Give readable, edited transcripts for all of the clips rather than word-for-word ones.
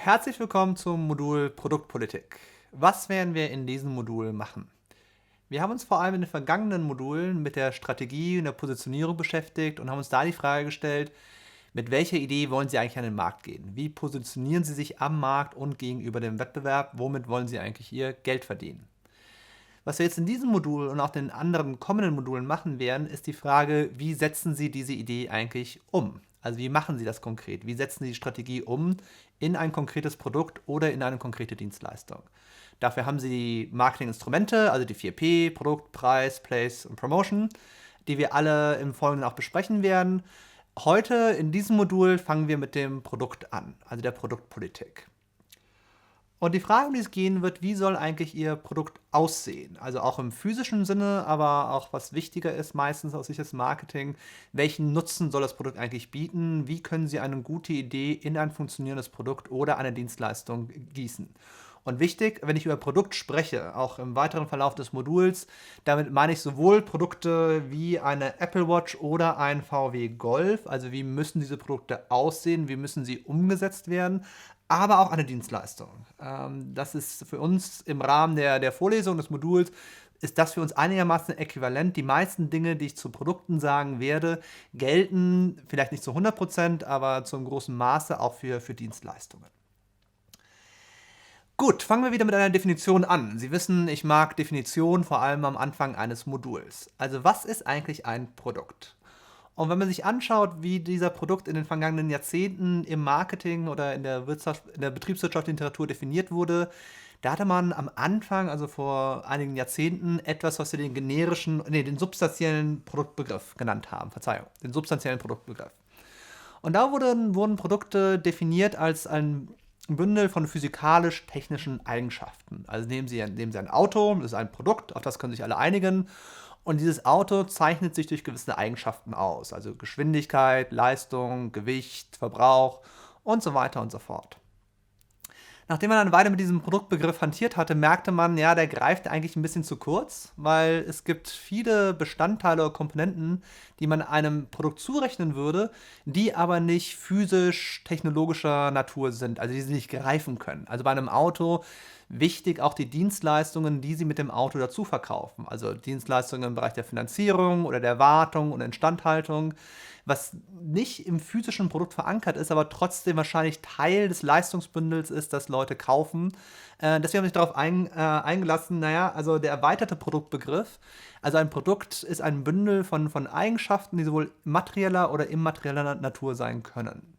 Herzlich willkommen zum Modul Produktpolitik. Was werden wir in diesem Modul machen? Wir haben uns vor allem in den vergangenen Modulen mit der Strategie und der Positionierung beschäftigt und haben uns da die Frage gestellt, mit welcher Idee wollen Sie eigentlich an den Markt gehen? Wie positionieren Sie sich am Markt und gegenüber dem Wettbewerb? Womit wollen Sie eigentlich Ihr Geld verdienen? Was wir jetzt in diesem Modul und auch den anderen kommenden Modulen machen werden, ist die Frage, wie setzen Sie diese Idee eigentlich um? Also wie machen Sie das konkret? Wie setzen Sie die Strategie um in ein konkretes Produkt oder in eine konkrete Dienstleistung? Dafür haben Sie die Marketinginstrumente, also die 4P, Produkt, Preis, Place und Promotion, die wir alle im Folgenden auch besprechen werden. Heute in diesem Modul fangen wir mit dem Produkt an, also der Produktpolitik. Und die Frage, um die es gehen wird, wie soll eigentlich Ihr Produkt aussehen? Also auch im physischen Sinne, aber auch was wichtiger ist meistens aus Sicht des Marketing, welchen Nutzen soll das Produkt eigentlich bieten? Wie können Sie eine gute Idee in ein funktionierendes Produkt oder eine Dienstleistung gießen? Und wichtig, wenn ich über Produkt spreche, auch im weiteren Verlauf des Moduls, damit meine ich sowohl Produkte wie eine Apple Watch oder ein VW Golf, also wie müssen diese Produkte aussehen, wie müssen sie umgesetzt werden, aber auch eine Dienstleistung. Das ist für uns im Rahmen der Vorlesung des Moduls, ist das für uns einigermaßen äquivalent. Die meisten Dinge, die ich zu Produkten sagen werde, gelten vielleicht nicht zu 100%, aber zu einem großen Maße auch für Dienstleistungen. Gut, fangen wir wieder mit einer Definition an. Sie wissen, ich mag Definitionen vor allem am Anfang eines Moduls. Also was ist eigentlich ein Produkt? Und wenn man sich anschaut, wie dieser Produkt in den vergangenen Jahrzehnten im Marketing oder in der Betriebswirtschaftsliteratur definiert wurde, da hatte man am Anfang, also vor einigen Jahrzehnten, etwas, was wir den substanziellen Produktbegriff genannt haben. Verzeihung, den substanziellen Produktbegriff. Und da wurden Produkte definiert als ein Bündel von physikalisch-technischen Eigenschaften. Also nehmen Sie ein Auto, das ist ein Produkt, auf das können sich alle einigen. Und dieses Auto zeichnet sich durch gewisse Eigenschaften aus, also Geschwindigkeit, Leistung, Gewicht, Verbrauch und so weiter und so fort. Nachdem man eine Weile mit diesem Produktbegriff hantiert hatte, merkte man, ja, der greift eigentlich ein bisschen zu kurz, weil es gibt viele Bestandteile oder Komponenten, die man einem Produkt zurechnen würde, die aber nicht physisch-technologischer Natur sind, also die sie nicht greifen können. Also bei einem Auto wichtig auch die Dienstleistungen, die sie mit dem Auto dazu verkaufen. Also Dienstleistungen im Bereich der Finanzierung oder der Wartung und Instandhaltung, was nicht im physischen Produkt verankert ist, aber trotzdem wahrscheinlich Teil des Leistungsbündels ist, das Leute kaufen. Deswegen habe ich darauf eingelassen, also der erweiterte Produktbegriff. Also ein Produkt ist ein Bündel von Eigenschaften, die sowohl materieller oder immaterieller Natur sein können.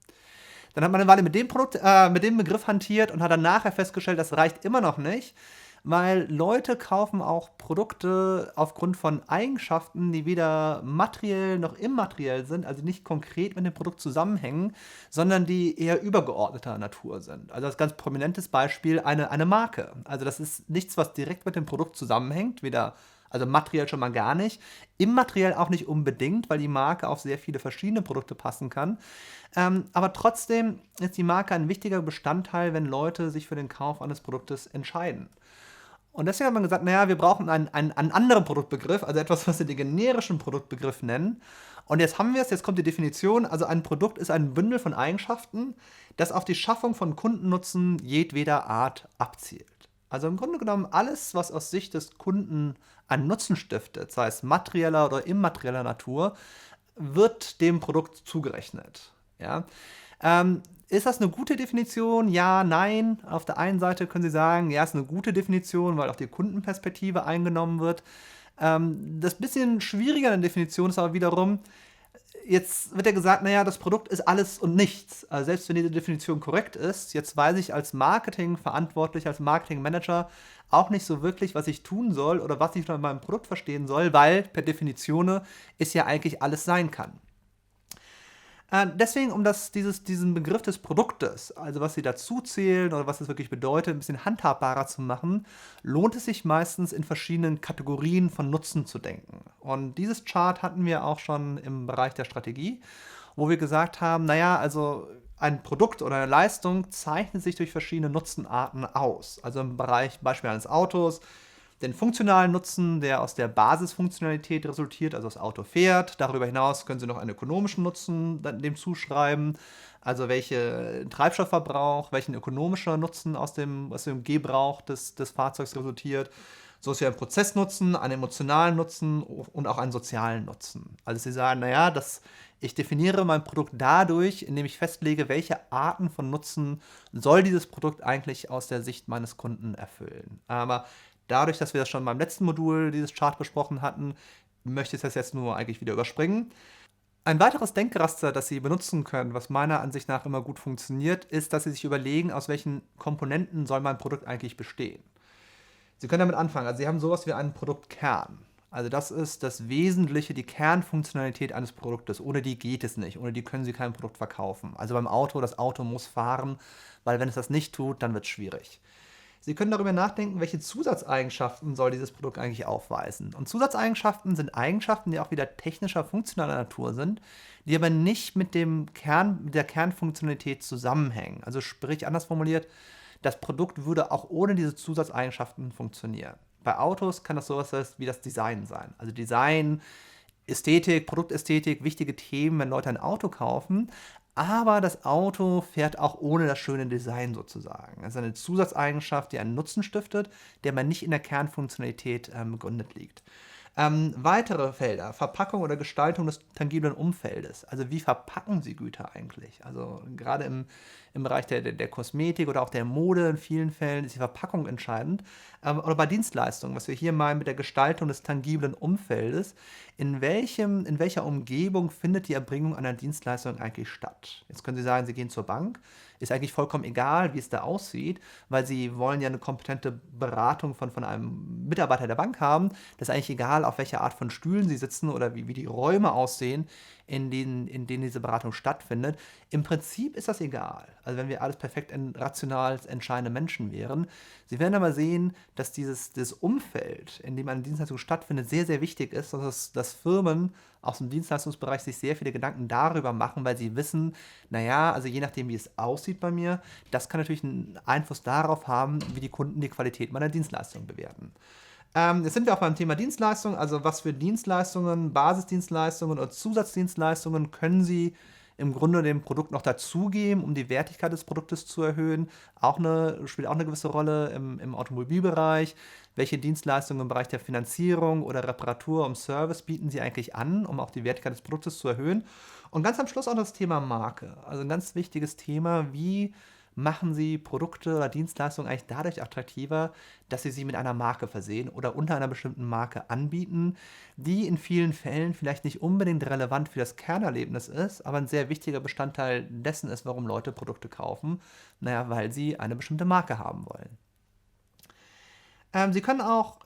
Dann hat man eine Weile mit dem Begriff hantiert und hat dann nachher festgestellt, das reicht immer noch nicht, weil Leute kaufen auch Produkte aufgrund von Eigenschaften, die weder materiell noch immateriell sind, also nicht konkret mit dem Produkt zusammenhängen, sondern die eher übergeordneter Natur sind. Also als ganz prominentes Beispiel eine Marke. Also das ist nichts, was direkt mit dem Produkt zusammenhängt, also materiell schon mal gar nicht, immateriell auch nicht unbedingt, weil die Marke auf sehr viele verschiedene Produkte passen kann. Aber trotzdem ist die Marke ein wichtiger Bestandteil, wenn Leute sich für den Kauf eines Produktes entscheiden. Und deswegen hat man gesagt, wir brauchen einen anderen Produktbegriff, also etwas, was wir den generischen Produktbegriff nennen. Und jetzt haben wir es, jetzt kommt die Definition, also ein Produkt ist ein Bündel von Eigenschaften, das auf die Schaffung von Kundennutzen jedweder Art abzielt. Also im Grunde genommen alles, was aus Sicht des Kunden an Nutzen stiftet, sei es materieller oder immaterieller Natur, wird dem Produkt zugerechnet. Ja? Ist das eine gute Definition? Ja, nein. Auf der einen Seite können Sie sagen, ja, ist eine gute Definition, weil auch die Kundenperspektive eingenommen wird. Das bisschen schwierigere an der Definition ist aber wiederum, jetzt wird ja gesagt, das Produkt ist alles und nichts. Also selbst wenn diese Definition korrekt ist, jetzt weiß ich als Marketingverantwortlicher, als Marketingmanager auch nicht so wirklich, was ich tun soll oder was ich von meinem Produkt verstehen soll, weil per Definition es ja eigentlich alles sein kann. Deswegen, um diesen Begriff des Produktes, also was sie dazu zählen oder was es wirklich bedeutet, ein bisschen handhabbarer zu machen, lohnt es sich meistens in verschiedenen Kategorien von Nutzen zu denken. Und dieses Chart hatten wir auch schon im Bereich der Strategie, wo wir gesagt haben, also ein Produkt oder eine Leistung zeichnet sich durch verschiedene Nutzenarten aus. Also im Beispiel eines Autos, den funktionalen Nutzen, der aus der Basisfunktionalität resultiert, also das Auto fährt. Darüber hinaus können Sie noch einen ökonomischen Nutzen dem zuschreiben, also welchen Treibstoffverbrauch, welchen ökonomischen Nutzen aus dem Gebrauch des Fahrzeugs resultiert. So ist ja ein Prozessnutzen, einen emotionalen Nutzen und auch einen sozialen Nutzen. Also Sie sagen, naja, ich definiere mein Produkt dadurch, indem ich festlege, welche Arten von Nutzen soll dieses Produkt eigentlich aus der Sicht meines Kunden erfüllen. Aber dadurch, dass wir das schon beim letzten Modul dieses Chart besprochen hatten, möchte ich das jetzt nur eigentlich wieder überspringen. Ein weiteres Denkraster, das Sie benutzen können, was meiner Ansicht nach immer gut funktioniert, ist, dass Sie sich überlegen, aus welchen Komponenten soll mein Produkt eigentlich bestehen. Sie können damit anfangen. Also Sie haben sowas wie einen Produktkern. Also das ist das Wesentliche, die Kernfunktionalität eines Produktes. Ohne die geht es nicht. Ohne die können Sie kein Produkt verkaufen. Also beim Auto, das Auto muss fahren, weil wenn es das nicht tut, dann wird es schwierig. Sie können darüber nachdenken, welche Zusatzeigenschaften soll dieses Produkt eigentlich aufweisen. Und Zusatzeigenschaften sind Eigenschaften, die auch wieder technischer, funktionaler Natur sind, die aber nicht mit mit der Kernfunktionalität zusammenhängen. Also sprich, anders formuliert, das Produkt würde auch ohne diese Zusatzeigenschaften funktionieren. Bei Autos kann das sowas wie das Design sein. Also Design, Ästhetik, Produktästhetik, wichtige Themen, wenn Leute ein Auto kaufen. Aber das Auto fährt auch ohne das schöne Design sozusagen. Das ist eine Zusatzeigenschaft, die einen Nutzen stiftet, der aber nicht in der Kernfunktionalität begründet liegt. Weitere Felder, Verpackung oder Gestaltung des tangiblen Umfeldes. Also wie verpacken Sie Güter eigentlich? Also gerade im Bereich der Kosmetik oder auch der Mode in vielen Fällen ist die Verpackung entscheidend. Oder bei Dienstleistungen, was wir hier meinen mit der Gestaltung des tangiblen Umfeldes. In welcher Umgebung findet die Erbringung einer Dienstleistung eigentlich statt? Jetzt können Sie sagen, Sie gehen zur Bank. Ist eigentlich vollkommen egal, wie es da aussieht, weil Sie wollen ja eine kompetente Beratung von einem Mitarbeiter der Bank haben. Das ist eigentlich egal, auf welche Art von Stühlen Sie sitzen oder wie die Räume aussehen, in denen diese Beratung stattfindet. Im Prinzip ist das egal. Also wenn wir alles perfekt rational entscheidende Menschen wären. Sie werden aber sehen, dass dieses Umfeld, in dem eine Dienstleistung stattfindet, sehr, sehr wichtig ist, dass Firmen aus dem Dienstleistungsbereich sich sehr viele Gedanken darüber machen, weil sie wissen, naja, also je nachdem, wie es aussieht bei mir, das kann natürlich einen Einfluss darauf haben, wie die Kunden die Qualität meiner Dienstleistung bewerten. Jetzt sind wir auch beim Thema Dienstleistung, also was für Dienstleistungen, Basisdienstleistungen oder Zusatzdienstleistungen können Sie im Grunde dem Produkt noch dazugeben, um die Wertigkeit des Produktes zu erhöhen. Spielt auch eine gewisse Rolle im Automobilbereich. Welche Dienstleistungen im Bereich der Finanzierung oder Reparatur und Service bieten Sie eigentlich an, um auch die Wertigkeit des Produktes zu erhöhen? Und ganz am Schluss auch das Thema Marke. Also ein ganz wichtiges Thema, wie machen Sie Produkte oder Dienstleistungen eigentlich dadurch attraktiver, dass Sie sie mit einer Marke versehen oder unter einer bestimmten Marke anbieten, die in vielen Fällen vielleicht nicht unbedingt relevant für das Kernerlebnis ist, aber ein sehr wichtiger Bestandteil dessen ist, warum Leute Produkte kaufen. Naja, weil sie eine bestimmte Marke haben wollen. Sie können auch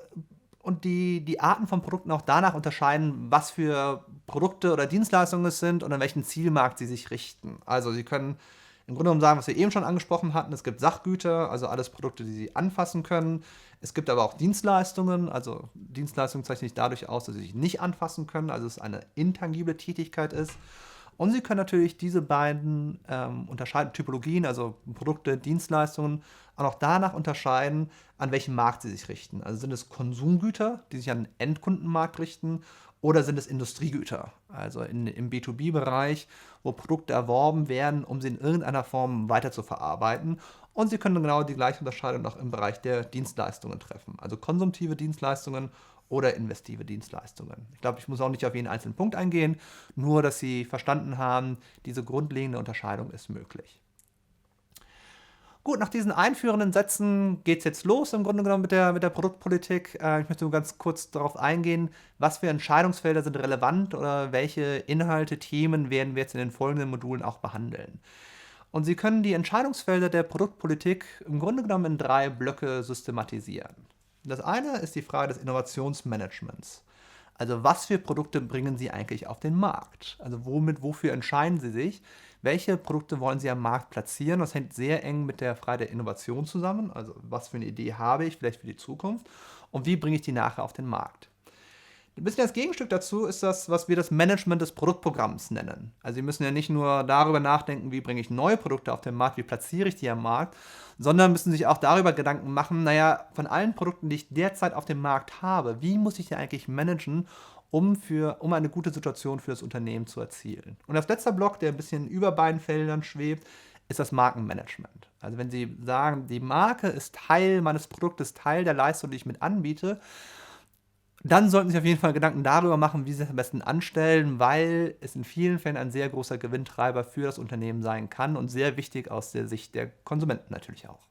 die Arten von Produkten auch danach unterscheiden, was für Produkte oder Dienstleistungen es sind und an welchen Zielmarkt sie sich richten. Also Sie können im Grunde genommen sagen, was wir eben schon angesprochen hatten, es gibt Sachgüter, also alles Produkte, die Sie anfassen können. Es gibt aber auch Dienstleistungen, also Dienstleistungen zeichnen sich dadurch aus, dass Sie sich nicht anfassen können, also es eine intangible Tätigkeit ist. Und Sie können natürlich diese beiden Typologien, also Produkte, Dienstleistungen, auch noch danach unterscheiden, an welchen Markt sie sich richten. Also sind es Konsumgüter, die sich an den Endkundenmarkt richten, oder sind es Industriegüter, also im B2B-Bereich, wo Produkte erworben werden, um sie in irgendeiner Form weiter zu verarbeiten. Und Sie können genau die gleiche Unterscheidung auch im Bereich der Dienstleistungen treffen, also konsumtive Dienstleistungen oder investive Dienstleistungen. Ich glaube, ich muss auch nicht auf jeden einzelnen Punkt eingehen, nur dass Sie verstanden haben, diese grundlegende Unterscheidung ist möglich. Gut, nach diesen einführenden Sätzen geht es jetzt los im Grunde genommen mit der Produktpolitik. Ich möchte nur ganz kurz darauf eingehen, was für Entscheidungsfelder sind relevant oder welche Inhalte, Themen werden wir jetzt in den folgenden Modulen auch behandeln. Und Sie können die Entscheidungsfelder der Produktpolitik im Grunde genommen in 3 Blöcke systematisieren. Das eine ist die Frage des Innovationsmanagements. Also was für Produkte bringen Sie eigentlich auf den Markt? Also wofür entscheiden Sie sich? Welche Produkte wollen Sie am Markt platzieren? Das hängt sehr eng mit der Frage der Innovation zusammen. Also was für eine Idee habe ich vielleicht für die Zukunft und wie bringe ich die nachher auf den Markt? Ein bisschen das Gegenstück dazu ist das, was wir das Management des Produktprogramms nennen. Also Sie müssen ja nicht nur darüber nachdenken, wie bringe ich neue Produkte auf den Markt, wie platziere ich die am Markt, sondern müssen sich auch darüber Gedanken machen, naja, von allen Produkten, die ich derzeit auf dem Markt habe, wie muss ich die eigentlich managen, um eine gute Situation für das Unternehmen zu erzielen. Und als letzter Block, der ein bisschen über beiden Feldern schwebt, ist das Markenmanagement. Also wenn Sie sagen, die Marke ist Teil meines Produktes, Teil der Leistung, die ich mit anbiete, dann sollten Sie sich auf jeden Fall Gedanken darüber machen, wie Sie es am besten anstellen, weil es in vielen Fällen ein sehr großer Gewinntreiber für das Unternehmen sein kann und sehr wichtig aus der Sicht der Konsumenten natürlich auch.